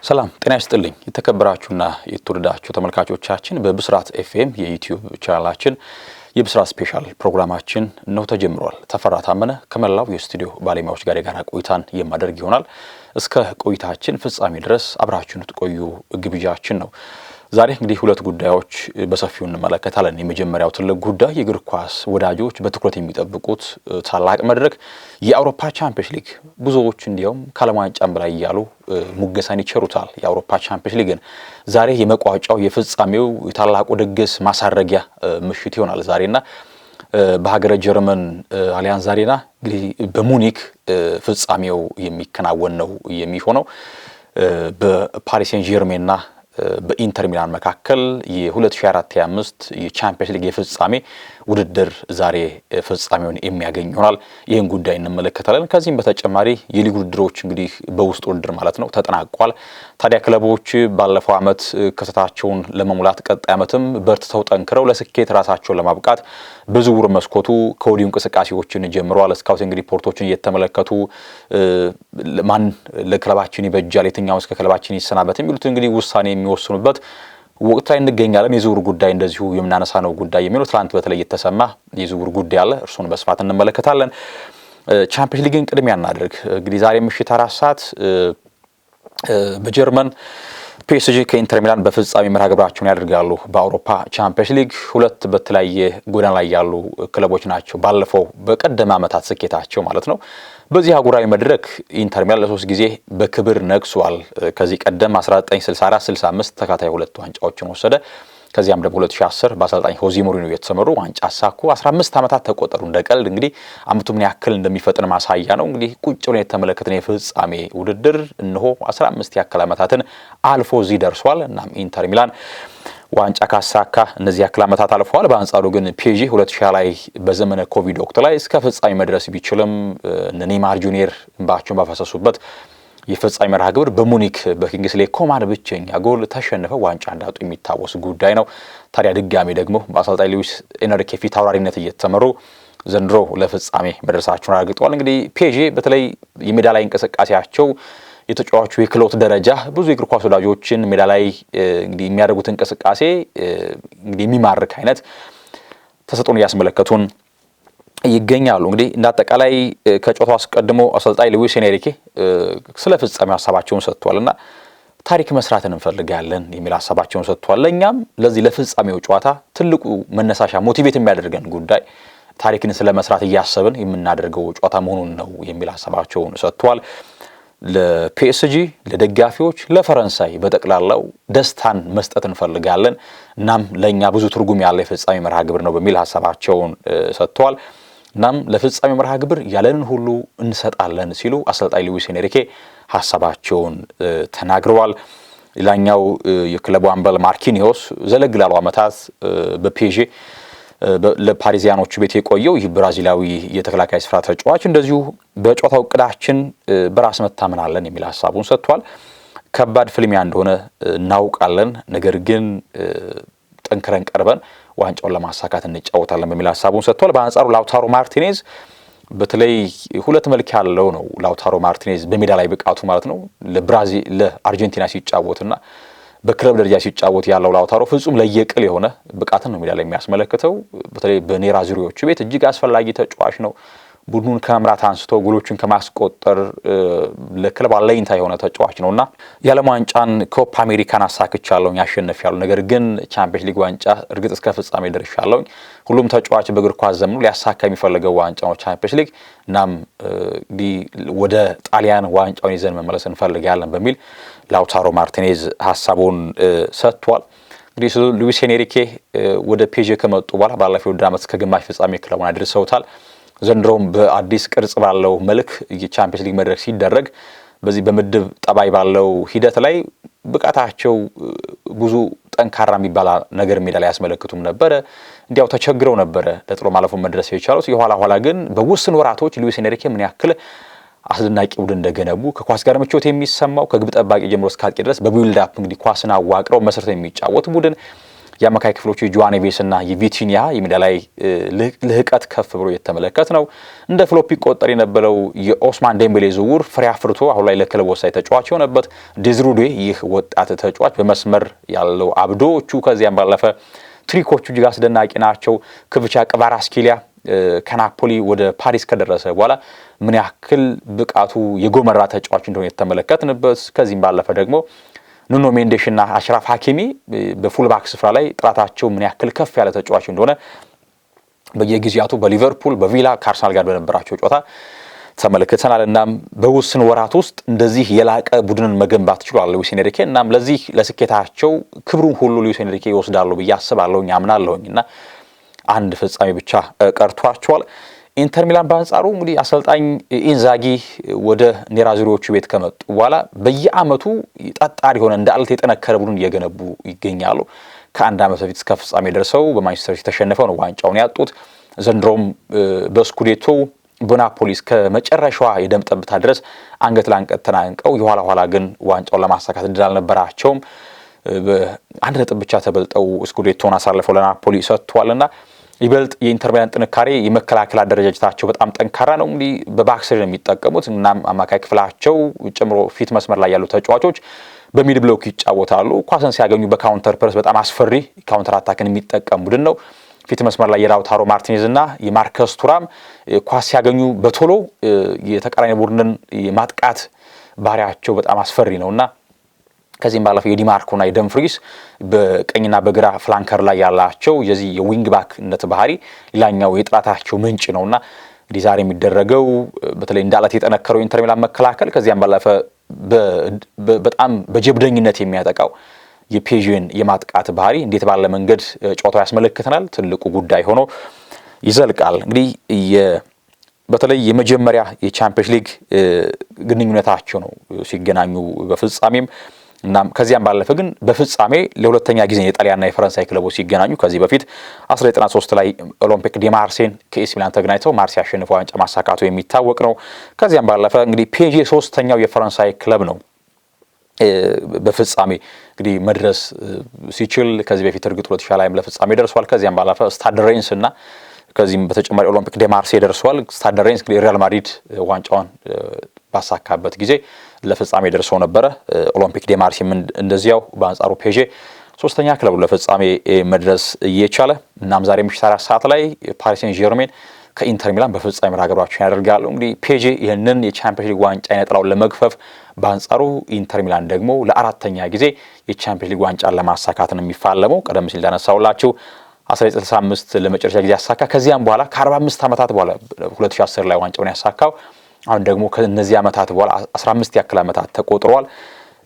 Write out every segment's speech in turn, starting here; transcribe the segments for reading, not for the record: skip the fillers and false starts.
ሰላም ጤና ይስጥልኝ የተከበራችሁና የተወደዳችሁ ተመልካቾቻችን በብስራት ኤፍኤም የዩቲዩብ ቻናላችን የብስራት ስፔሻል ፕሮግራማችን ነው ተጀምሯል። ተፈራ ታመነ ከመላው የስቱዲዮ ባለሙያዎች ጋር የጋራ ቆይታን የማደርግ ይሆናል። እስከ ቆይታችን ፍጻሜ ድረስ አብራችሁን ትቆዩ ግብዣችን ነው። ዛሬ እንግዲህ ሁለት ጉዳዮች በሰፊው እንመለከታለን። የመጀመሪያው ትልቅ ጉዳይ የእግር ኳስ ወዳጆች በትኩረት የሚጠብቁት ታላቅ መድረክ የአውሮፓ ቻምፒየንስ ሊግ፣ ብዙዎች እንዲያውም ከዓለም ዋንጫም በላይ እያሉ ሙገሳን ይቸሩታል። የአውሮፓ ቻምፒየንስ ሊግን ዛሬ የመቋጫው የፍጻሜው የታላቁ ድግስ ማሳረጊያ ምሽት ይሆናል ዛሬና በሀገረ ጀርመን አሊያንዝ አሬና እንግዲህ በሙኒክ ፍጻሜው የሚከናወን ነው የሚሆነው። በፓሪስ ሴን ዠርሜንና በኢንተር ሚላን መካከል የ2024-25 የቻምፒየንስ ሊግ የፍጻሜ ውድድር ዛሬ ፍጻሜውን የሚያገኝ ይሆናል። ይህን ጉዳይ እንመለከታለን። ከዚህም በተጨማሪ የሊግ ውድድሮች እንግዲህ በውስጥ ውድድር ማለት ነው ተጠናቋል። ታዲያ ክለቦች ባለፈው ዓመት ክፍተታቸውን ለመሙላት ቀጣይ ዓመትም በርትተው ጠንክረው ለስኬት ራሳቸውን ለማብቃት በዝውውር መስኮቱ ከወዲሁ እንቅስቃሴዎችን ጀምረዋል። ስካውቲንግ ሪፖርቶችን እየተመለከቱ ማን ለክለባችን ይበጃል፣ የትኛውስ ከክለባችን ይሰናበት የሚሉት እንግዲህ ውሳኔ የሚወስኑበት ወቅት ላይ እንገኛለን። የዝውውር ጉዳይ እንደዚሁ የምናነሳ ነው ጉዳይ የሚለው ትላንት በተለይ የተሰማ የዝውውር ጉዳይ አለ። እርሱን በስፋት እንመለከታለን። ቻምፒየንስ ሊግን ቅድሚያ እናድርግ። እንግዲህ ዛሬ ምሽት 4 ሰዓት በጀርመን ፒኤስጂ ከኢንተር ሚላን በፍጻሜ መርሃ ግብራቸውን ያደርጋሉ። በአውሮፓ ቻምፒየንስ ሊግ ሁለት በተለያየ ጎዳና ላይ ያሉ ክለቦች ናቸው። ባለፈው በቀደመ ዓመታት ስኬታቸው ማለት ነው በዚህ አህጉራዊ መድረክ ኢንተር ሚላን ለ3 ጊዜ በክብር ነግሷል። ከዚህ ቀደም 1964-65 ተካታይ ሁለት ዋንጫዎችን ወሰደ። ከዚያም ደግሞ 2010 በአሰልጣኝ ሆዜ ሞሪኒዮ የተሰመሩ ዋንጫ አሳኩ። 15 ዓመታት ተቆጠሩ። እንደቀልድ እንግዲህ ዓመቱ ምን ያክል እንደሚፈጥን ማሳያ ነው። እንግዲህ ቁጭ ብለን የተመለከተን የፍጻሜ ውድድር እነሆ 15 ያክል ዓመታትን አልፎ እዚህ ደርሷል። እናም ኢንተር ሚላን ዋንጫ ካሳካ እነዚህ ያክል ዓመታት አልፈዋል። በአንጻሩ ግን ፒኤስጂ 2020 ላይ በዘመነ ኮቪድ ወቅት ላይ እስከ ፍጻሜ መድረስ ቢችልም ኔይማር ጁኒየር እንባቸውን ባፈሰሱበት የፍጻሜ መርሃ ግብር በሙኒክ በኪንግስሌ ኮማን ብቸኛ ጎል ተሸንፈው ዋንጫ እንዳጡ የሚታወስ ጉዳይ ነው። ታዲያ ድጋሚ ደግሞ በአሰልጣኝ ሉዊስ ኤንሪኬ ፊት አውራሪነት እየተመሩ ዘንድሮ ለፍጻሜ መድረሳቸውን አረጋግጠዋል። እንግዲህ ፒኤስጂ በተለይ የሜዳ ላይ እንቅስቃሴያቸው የተጫዋቹ የክሎት ደረጃ ብዙ የእግር ኳስ ወዳጆችን ሜዳ ላይ እንግዲህ የሚያደርጉት እንቅስቃሴ እንግዲህ የሚማርክ አይነት ተሰጥኦን እያስመለከቱን ይገኛሉ። እንግዲህ እንዳጠቃላይ ከጨዋታው አስቀድሞ አሰልጣኝ ሉዊስ ኤንሪኬ ስለ ፍጻሜው ሀሳባቸውን ሰጥቷልና ታሪክ መስራትን እንፈልጋለን የሚል ሀሳባቸውን ሰጥቷል። ለእኛም ለዚህ ለፍጻሜው ጨዋታ ትልቁ መነሳሻ ሞቲቬት የሚያደርገን ጉዳይ ታሪክን ስለ መስራት እያሰብን የምናደርገው ጨዋታ መሆኑን ነው የሚል ሀሳባቸውን ሰጥቷል። ለፒኤስጂ፣ ለደጋፊዎች፣ ለፈረንሳይ በጠቅላላው ደስታን መስጠት እንፈልጋለን። እናም ለእኛ ብዙ ትርጉም ያለው የፍጻሜ መርሃ ግብር ነው በሚል ሀሳባቸውን ሰጥተዋል። እናም ለፍጻሜ መርሃ ግብር ያለንን ሁሉ እንሰጣለን ሲሉ አሰልጣኝ ሉዊስ ኤንሪኬ ሀሳባቸውን ተናግረዋል። ሌላኛው የክለቡ አምበል ማርኪኒዮስ ዘለግ ላሉ ዓመታት በፒኤስጂ ለፓሪዚያኖቹ ቤት የቆየው ይህ ብራዚላዊ የተከላካይ ስፍራ ተጫዋች እንደዚሁ በጨዋታው እቅዳችን በራስ መታመን አለን የሚል ሀሳቡን ሰጥቷል። ከባድ ፍልሚያ እንደሆነ እናውቃለን፣ ነገር ግን ጠንክረን ቀርበን ዋንጫውን ለማሳካት እንጫወታለን በሚል ሀሳቡን ሰጥቷል። በአንጻሩ ላውታሮ ማርቲኔዝ በተለይ ሁለት መልክ ያለው ነው። ላውታሮ ማርቲኔዝ በሜዳ ላይ ብቃቱ ማለት ነው ለብራዚል ለአርጀንቲና ሲጫወትና በክለብ ደረጃ ሲጫወት ያለው ላውታሮ ፍጹም ለየቅል የሆነ ብቃትን ነው ሜዳ ላይ የሚያስመለክተው። በተለይ በኔራዙሪዎቹ ቤት እጅግ አስፈላጊ ተጫዋች ነው። ቡድኑን ከመምራት አንስቶ ጎሎችን ከማስቆጠር ለክለብ አለኝታ የሆነ ተጫዋች ነውና የዓለም ዋንጫን ኮፓ አሜሪካን አሳክቻለሁ ያሸነፊያለሁ፣ ነገር ግን ቻምፒየንስ ሊግ ዋንጫ እርግጥ እስከ ፍጻሜ ደርሻለሁ። ሁሉም ተጫዋች በእግር ኳስ ዘመኑ ሊያሳካ የሚፈልገው ዋንጫ ነው ቻምፒየንስ ሊግ። እናም ወደ ጣሊያን ዋንጫውን ይዘን መመለስ እንፈልጋለን በሚል ላውታሮ ማርቲኔዝ ሀሳቡን ሰጥቷል። እንግዲህ ሉዊስ ኤንሪኬ ወደ ፒኤስጂ ከመጡ በኋላ ባለፈው ውድድር ዓመት እስከ ግማሽ ፍጻሜ ክለቡን አድርሰውታል። ዘንድሮም በአዲስ ቅርጽ ባለው መልክ የቻምፒየንስ ሊግ መድረክ ሲደረግ በዚህ በምድብ ጠባይ ባለው ሂደት ላይ ብቃታቸው ብዙ ጠንካራ የሚባል ነገር ሜዳ ላይ ያስመለክቱም ነበረ። እንዲያው ተቸግረው ነበረ ለጥሎ ማለፉ መድረስ የቻሉት። የኋላ ኋላ ግን በውስን ወራቶች ሉዊስ ኤንሪኬ ምን ያክል አስደናቂ ቡድን እንደገነቡ ከኳስ ጋር ምቾት የሚሰማው ከግብ ጠባቂ ጀምሮ እስከ አጥቂ ድረስ በቢልድ አፕ እንግዲህ ኳስን አዋቅረው መስርተው የሚጫወት ቡድን የአማካይ ክፍሎቹ የጆዋን ኔቬስና የቪቲኒያ የሜዳ ላይ ልህቀት ከፍ ብሎ የተመለከት ነው። እንደ ፍሎፕ ይቆጠር የነበረው የኦስማን ዴምቤሌ ዝውውር ፍሬ አፍርቶ አሁን ላይ ለክለብ ወሳኝ ተጫዋች የሆነበት ዴዝሩዴ ይህ ወጣት ተጫዋች በመስመር ያለው አብዶቹ ከዚያም ባለፈ ትሪኮቹ እጅግ አስደናቂ ናቸው። ክብቻ ቅቫራትስኬሊያ ከናፖሊ ወደ ፓሪስ ከደረሰ በኋላ ምን ያክል ብቃቱ የጎመራ ተጫዋች እንደሆነ የተመለከትንበት ከዚህም ባለፈ ደግሞ ኑኖ ሜንዴሽና አሽራፍ ሀኪሚ በፉልባክ ስፍራ ላይ ጥራታቸው ምን ያክል ከፍ ያለ ተጫዋች እንደሆነ በየጊዜያቱ በሊቨርፑል በቪላ ከአርሰናል ጋር በነበራቸው ጨዋታ ተመልክተናል። እናም በውስን ወራት ውስጥ እንደዚህ የላቀ ቡድንን መገንባት ችሏል ሉዊስ ኤንሪኬ። እናም ለዚህ ለስኬታቸው ክብሩን ሁሉ ሉዊስ ኤንሪኬ ይወስዳሉ ብዬ አስባለሁኝ አምናለሁኝና አንድ ፍጻሜ ብቻ ቀርቷቸዋል። ኢንተር ሚላን በአንጻሩ እንግዲህ አሰልጣኝ ኢንዛጊ ወደ ኔራዙሪዎቹ ቤት ከመጡ በኋላ በየአመቱ ጠጣር የሆነ እንደ አለት የጠነከረ ቡድን እየገነቡ ይገኛሉ። ከአንድ አመት በፊት እስከ ፍጻሜ ደርሰው በማንቸስተር ሲቲ ተሸንፈው ነው ዋንጫውን ያጡት። ዘንድሮም በስኩዴቶ በናፖሊ ከመጨረሻዋ የደም ጠብታ ድረስ አንገት ለአንገት ተናንቀው የኋላ ኋላ ግን ዋንጫውን ለማሳካት እድል አልነበራቸውም። በአንድ ነጥብ ብቻ ተበልጠው ስኩዴቶን አሳልፈው ለናፖሊ ሰጥቷልና ይበልጥ የኢንተር ሚላን ጥንካሬ የመከላከል አደረጃጀታቸው በጣም ጠንካራ ነው። እንግዲህ በባክስሪ ነው የሚጠቀሙት እና አማካይ ክፍላቸው ጨምሮ ፊት መስመር ላይ ያሉ ተጫዋቾች በሚድ ብሎክ ይጫወታሉ። ኳስን ሲያገኙ በካውንተር ፕረስ በጣም አስፈሪ ካውንተር አታክን የሚጠቀም ቡድን ነው። ፊት መስመር ላይ የላውታሮ ማርቲኔዝ እና የማርከስ ቱራም ኳስ ሲያገኙ በቶሎ የተቃራኒ ቡድንን የማጥቃት ባህሪያቸው በጣም አስፈሪ ነውና ከዚህም ባለፈ የዲማርኮና የደምፍሪስ በቀኝና በግራ ፍላንከር ላይ ያላቸው የዚህ የዊንግ ባክነት ባህሪ ሌላኛው የጥራታቸው ምንጭ ነውና እንግዲህ ዛሬ የሚደረገው በተለይ እንዳላት የጠነከረው ኢንተር ሚላን መከላከል ከዚያም ባለፈ በጣም በጀብደኝነት የሚያጠቃው የፔዥን የማጥቃት ባህሪ እንዴት ባለ መንገድ ጨዋታው ያስመለክተናል ትልቁ ጉዳይ ሆኖ ይዘልቃል። እንግዲህ በተለይ የመጀመሪያ የቻምፒየንስ ሊግ ግንኙነታቸው ነው ሲገናኙ በፍጻሜም እና ከዚያም ባለፈ ግን በፍጻሜ ለሁለተኛ ጊዜ የጣሊያንና የፈረንሳይ ክለቦች ሲገናኙ ከዚህ በፊት 1993 ላይ ኦሎምፒክ ዲ ማርሴይን ከኤሲ ሚላን ተገናኝተው ማርሴይ አሸንፈው ዋንጫ ማሳካቱ የሚታወቅ ነው። ከዚያም ባለፈ እንግዲህ ፒኤስጂ ሶስተኛው የፈረንሳይ ክለብ ነው በፍጻሜ እንግዲህ መድረስ ሲችል ከዚህ በፊት እርግጥ 2000 ላይም ለፍጻሜ ደርሷል። ከዚያም ባለፈ ስታድ ሬንስ እና ከዚህም በተጨማሪ ኦሎምፒክ ዲ ማርሴይ ደርሷል። ስታድ ሬንስ እንግዲህ ሪያል ማድሪድ ዋንጫውን ባሳካበት ጊዜ ለፍጻሜ ደርሶ ነበረ። ኦሎምፒክ ዲ ማርሴይም እንደዚያው በአንጻሩ ፒኤስጂ ሶስተኛ ክለቡ ለፍጻሜ መድረስ እየቻለ እናም ዛሬ ምሽት 4 ሰዓት ላይ ፓሪስ ሴን ዠርሜን ከኢንተር ሚላን በፍጻሜ መራገባቸውን ያደርጋሉ። እንግዲህ ፒኤስጂ ይህንን የቻምፒየንስ ሊግ ዋንጫ የነጥላውን ለመግፈፍ በአንጻሩ ኢንተር ሚላን ደግሞ ለአራተኛ ጊዜ የቻምፒየንስ ሊግ ዋንጫን ለማሳካት ነው የሚፋለመው። ቀደም ሲል እንዳነሳውላችሁ 1965 ለመጨረሻ ጊዜ ያሳካ ከዚያም በኋላ ከ45 ዓመታት በኋላ 2010 ላይ ዋንጫውን ያሳካው አሁን ደግሞ ከነዚህ ዓመታት በኋላ 15 ያክል ዓመታት ተቆጥሯል።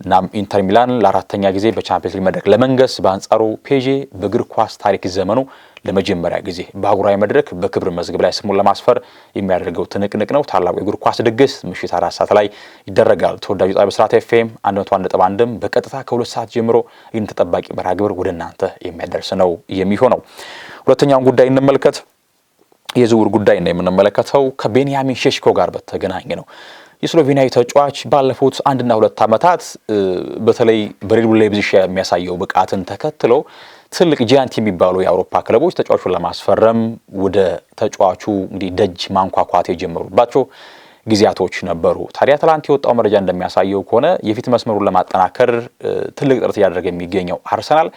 እናም ኢንተር ሚላን ለአራተኛ ጊዜ በቻምፒየንስ ሊግ መድረክ ለመንገስ በአንጻሩ ፒኤስጂ በእግር ኳስ ታሪክ ዘመኑ ለመጀመሪያ ጊዜ በአህጉራዊ መድረክ በክብር መዝገብ ላይ ስሙን ለማስፈር የሚያደርገው ትንቅንቅ ነው። ታላቁ የእግር ኳስ ድግስ ምሽት 4 ሰዓት ላይ ይደረጋል። ተወዳጁ ጣቢያ ብስራት ኤፍኤም 101.1 በቀጥታ ከ2 ሰዓት ጀምሮ ይህን ተጠባቂ መርሃ ግብር ወደ እናንተ የሚያደርስ ነው የሚሆነው። ሁለተኛውን ጉዳይ እንመልከት። የዝውውር ጉዳይ ነው የምንመለከተው። ከቤንያሚን ሼሽኮ ጋር በተገናኘ ነው። የስሎቬኒያዊ ተጫዋች ባለፉት 1 እና 2 ዓመታት በተለይ በሬድ ቡል ላይፕዚግ የሚያሳየው ብቃትን ተከትሎ ትልቅ ጂያንት የሚባሉ የአውሮፓ ክለቦች ተጫዋቹን ለማስፈረም ወደ ተጫዋቹ እንግዲህ ደጅ ማንኳኳት የጀመሩባቸው ጊዜያቶች ነበሩ። ታዲያ ትላንት የወጣው መረጃ እንደሚያሳየው ከሆነ የፊት መስመሩን ለማጠናከር ትልቅ ጥረት እያደረገ የሚገኘው አርሰናል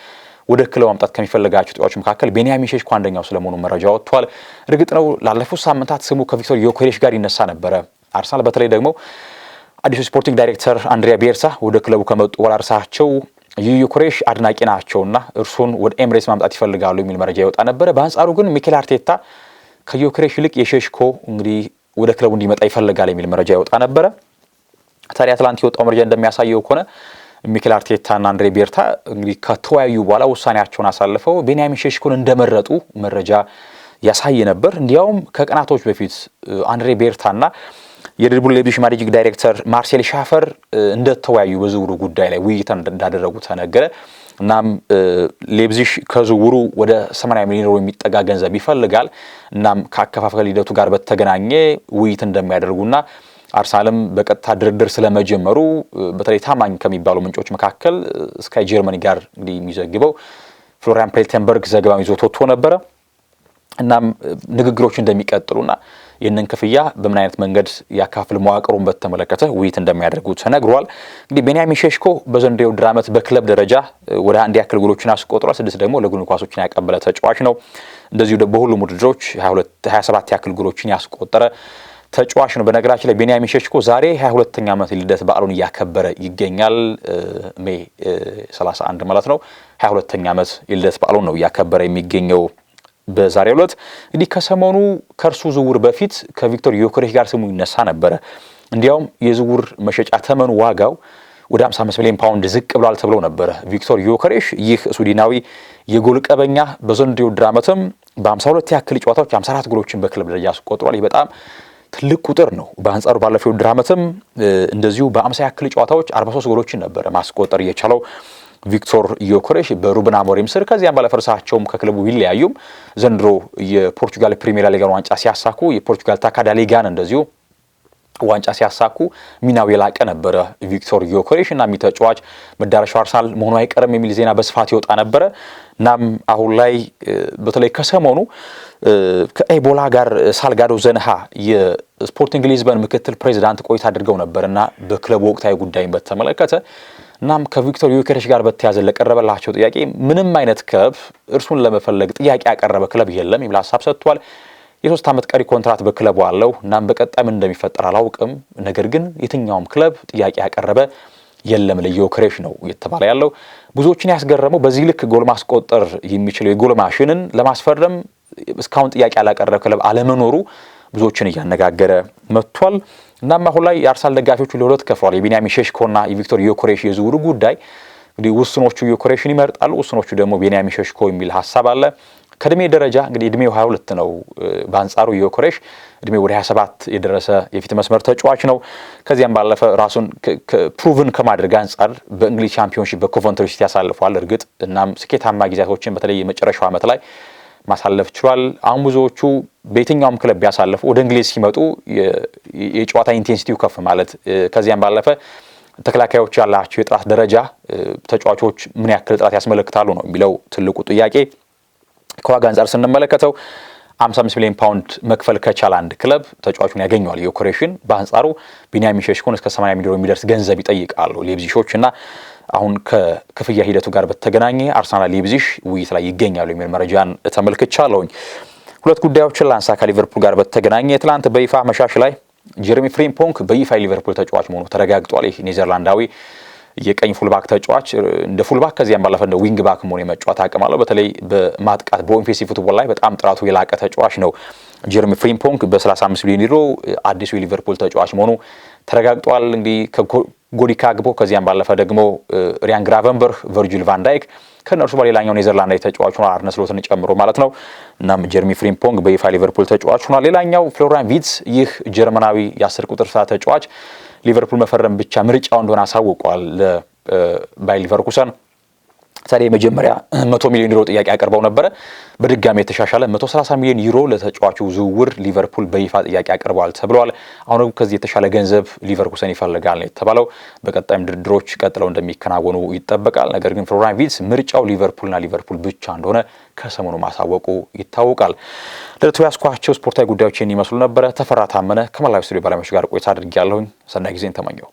ወደ ክለቡ ማምጣት ከሚፈልጋቸው ተጫዋቾች መካከል ቤንያሚን ሼሽኮ አንደኛው ስለመሆኑ መረጃ ወጥቷል። እርግጥ ነው ላለፉት ሳምንታት ስሙ ከቪክቶር ዮኬሬሽ ጋር ይነሳ ነበረ። አርሰናል በተለይ ደግሞ አዲሱ ስፖርቲንግ ዳይሬክተር አንድሪያ ቤርሳ ወደ ክለቡ ከመጡ በኋላ እርሳቸው ዮኬሬሽ አድናቂ ናቸውና እርሱን ወደ ኤምሬትስ ማምጣት ይፈልጋሉ የሚል መረጃ ይወጣ ነበረ። በአንጻሩ ግን ሚኬል አርቴታ ከዮኬሬሽ ይልቅ የሼሽኮ እንግዲህ ወደ ክለቡ እንዲመጣ ይፈልጋል የሚል መረጃ ይወጣ ነበረ። ታዲያ ትላንት የወጣው መረጃ እንደሚያሳየው ከሆነ ሚኬል አርቴታና አንድሬ ቤርታ እንግዲህ ከተወያዩ በኋላ ውሳኔያቸውን አሳልፈው ቤንያሚን ሼሽኮን እንደመረጡ መረጃ ያሳይ ነበር። እንዲያውም ከቀናቶች በፊት አንድሬ ቤርታና የሬድ ቡል ላይፕዚግ ማኔጂንግ ዳይሬክተር ማርሴል ሻፈር እንደተወያዩ በዝውውሩ ጉዳይ ላይ ውይይት እንዳደረጉ ተነገረ። እናም ላይፕዚግ ከዝውውሩ ወደ 80 ሚሊዮን ዩሮ የሚጠጋ ገንዘብ ይፈልጋል። እናም ከአከፋፈል ሂደቱ ጋር በተገናኘ ውይይት እንደሚያደርጉና አርሰናልም በቀጥታ ድርድር ስለመጀመሩ በተለይ ታማኝ ከሚባሉ ምንጮች መካከል ስካይ ጀርመኒ ጋር እንግዲህ የሚዘግበው ፍሎሪያን ፕሌተንበርግ ዘገባውን ይዞት ወጥቶ ነበረ። እናም ንግግሮች እንደሚቀጥሉና ይህንን ክፍያ በምን አይነት መንገድ ያካፍል መዋቅሩን በተመለከተ ውይይት እንደሚያደርጉ ተነግሯል። እንግዲህ ቤንያሚን ሼሽኮ በዘንድሮው የውድድር ዓመት በክለብ ደረጃ ወደ 1 ያክል ጎሎችን አስቆጥሯል። 6 ደግሞ ለጎን ኳሶችን ያቀበለ ተጫዋች ነው። እንደዚሁ በሁሉም ውድድሮች 27 ያክል ጎሎችን ያስቆጠረ ተጫዋች ነው። በነገራችን ላይ ቤንያሚን ሼሽኮ ዛሬ 22ኛ ዓመት የልደት በዓሉን እያከበረ ይገኛል። ሜይ 31 ማለት ነው። 22ኛ ዓመት የልደት በዓሉን ነው እያከበረ የሚገኘው በዛሬው ዕለት። እንግዲህ ከሰሞኑ ከእርሱ ዝውውር በፊት ከቪክቶር ዮከሬሽ ጋር ስሙ ይነሳ ነበረ። እንዲያውም የዝውውር መሸጫ ተመኑ ዋጋው ወደ 55 ሚሊዮን ፓውንድ ዝቅ ብሏል ተብሎ ነበረ። ቪክቶር ዮከሬሽ ይህ ስዊድናዊ የጎል ቀበኛ በዘንድሮው የውድድር ዓመትም በ52 ያክል ጨዋታዎች 54 ጎሎችን በክለብ ደረጃ አስቆጥሯል። ይህ በጣም ትልቅ ቁጥር ነው። በአንጻሩ ባለፈው የውድድር ዓመትም እንደዚሁ በ50 ያክል ጨዋታዎች 43 ጎሎችን ነበረ ማስቆጠር የቻለው ቪክቶር ዮከሬሽ በሩበን አሞሪም ስር። ከዚያም ባለፈ እርሳቸውም ከክለቡ ቢለያዩም ዘንድሮ የፖርቹጋል ፕሪሚየር ሊግን ዋንጫ ሲያሳኩ የፖርቹጋል ታካዳ ሊጋን እንደዚሁ ዋንጫ ሲያሳኩ ሚናው የላቀ ነበረ ቪክቶር ዮከሬሽ። እና ተጫዋች መዳረሻው አርሰናል መሆኑ አይቀርም የሚል ዜና በስፋት ይወጣ ነበረ። እናም አሁን ላይ በተለይ ከሰሞኑ ከኤቦላ ጋር ሳልጋዶ ዘንሃ የስፖርቲንግ ሊዝበን ምክትል ፕሬዚዳንት ቆይታ አድርገው ነበርና በክለቡ ወቅታዊ ጉዳይን በተመለከተ እናም ከቪክቶር ዮከሬሽ ጋር በተያዘ ለቀረበላቸው ጥያቄ ምንም አይነት ክለብ እርሱን ለመፈለግ ጥያቄ ያቀረበ ክለብ የለም የሚል ሀሳብ ሰጥቷል። የ3 ዓመት ቀሪ ኮንትራት በክለቡ አለው። እናም በቀጣይ ምን እንደሚፈጠር አላውቅም፣ ነገር ግን የትኛውም ክለብ ጥያቄ ያቀረበ የለም ለዮከሬሽ ነው እየተባለ ያለው። ብዙዎችን ያስገረመው በዚህ ልክ ጎል ማስቆጠር የሚችለው የጎል ማሽንን ለማስፈረም እስካሁን ጥያቄ ያላቀረበ ክለብ አለመኖሩ ብዙዎችን እያነጋገረ መጥቷል። እናም አሁን ላይ የአርሰናል ደጋፊዎቹ ለሁለት ከፍለዋል። የቤንያሚን ሼሽኮና የቪክቶር ዮከሬሽ የዝውውሩ ጉዳይ እንግዲህ ውስኖቹ ዮከሬሽን ይመርጣሉ፣ ውስኖቹ ደግሞ ቤንያሚን ሼሽኮ የሚል ሀሳብ አለ። ከእድሜ ደረጃ እንግዲህ እድሜው 22 ነው። በአንጻሩ ዮከሬሽ እድሜው ወደ 27 የደረሰ የፊት መስመር ተጫዋች ነው። ከዚያም ባለፈ ራሱን ፕሩቭን ከማድረግ አንጻር በእንግሊዝ ቻምፒዮንሺፕ በኮቨንትሪ ሲቲ ያሳልፏል እርግጥ። እናም ስኬታማ ጊዜያቶችን በተለይ የመጨረሻው ዓመት ላይ ማሳለፍ ችሏል። አሁን ብዙዎቹ በየትኛውም ክለብ ቢያሳልፉ ወደ እንግሊዝ ሲመጡ የጨዋታ ኢንቴንሲቲው ከፍ ማለት ከዚያም ባለፈ ተከላካዮች ያላቸው የጥራት ደረጃ ተጫዋቾች ምን ያክል ጥራት ያስመለክታሉ ነው የሚለው ትልቁ ጥያቄ። ከዋጋ አንጻር ስንመለከተው 55 ሚሊዮን ፓውንድ መክፈል ከቻለ አንድ ክለብ ተጫዋቹን ያገኘዋል ዮከሬሽን። በአንጻሩ ቤንያሚን ሼሽኮን እስከ 80 ሚሊዮን የሚደርስ ገንዘብ ይጠይቃሉ ሌብዚሾች። እና አሁን ከክፍያ ሂደቱ ጋር በተገናኘ አርሰናል ሌብዚሽ ውይይት ላይ ይገኛሉ የሚል መረጃን ተመልክቻለሁኝ። ሁለት ጉዳዮችን ላንሳ ከሊቨርፑል ጋር በተገናኘ። ትላንት በይፋ መሻሽ ላይ ጀረሚ ፍሪምፖንግ በይፋ ሊቨርፑል ተጫዋች መሆኑ ተረጋግጧል። ይህ ኔዘርላንዳዊ የቀኝ ፉልባክ ተጫዋች እንደ ፉልባክ ከዚያም ባለፈ እንደ ዊንግ ባክ መሆኑ የመጫወት አቅም አለው። በተለይ በማጥቃት በኦፌንሲቭ ፉትቦል ላይ በጣም ጥራቱ የላቀ ተጫዋች ነው ጀረሚ ፍሪምፖንግ። በ35 ሚሊዮን ዩሮ አዲሱ የሊቨርፑል ተጫዋች መሆኑ ተረጋግጧል። እንግዲህ ከጎዲ ካግቦ ከዚያም ባለፈ ደግሞ ሪያን ግራቨንበርግ፣ ቨርጂል ቫን ዳይክ ከነርሱ በሌላኛው ኔዘርላንዳዊ ተጫዋች ሆኗል አርነ ስሎትን ጨምሮ ማለት ነው። እናም ጀረሚ ፍሪምፖንግ በይፋ ሊቨርፑል ተጫዋች ሆኗል። ሌላኛው ፍሎሪያን ቪትስ ይህ ጀርመናዊ የ10 ቁጥር ስራ ተጫዋች ሊቨርፑል መፈረም ብቻ ምርጫው እንደሆነ አሳውቋል ለባየር ሊቨርኩሰን። ታዲያ የመጀመሪያ 100 ሚሊዮን ዩሮ ጥያቄ አቀርበው ነበረ። በድጋሚ የተሻሻለ 130 ሚሊዮን ዩሮ ለተጫዋቹ ዝውውር ሊቨርፑል በይፋ ጥያቄ አቀርበዋል ተብሏል። አሁን ከዚህ የተሻለ ገንዘብ ሊቨርኩሰን ይፈልጋል ነው የተባለው። በቀጣይም ድርድሮች ቀጥለው እንደሚከናወኑ ይጠበቃል። ነገር ግን ፍሎሪያን ቪትስ ምርጫው ሊቨርፑልና ሊቨርፑል ብቻ እንደሆነ ከሰሞኑ ማሳወቁ ይታወቃል። ለቱ ያስኳቸው ስፖርታዊ ጉዳዮችን ይመስሉ ነበረ። ተፈራ ታመነ ከመላው ስቱዲዮ ባለሙያዎች ጋር ቆይታ አድርጌያለሁኝ። ሰናይ ጊዜን ተመኘው።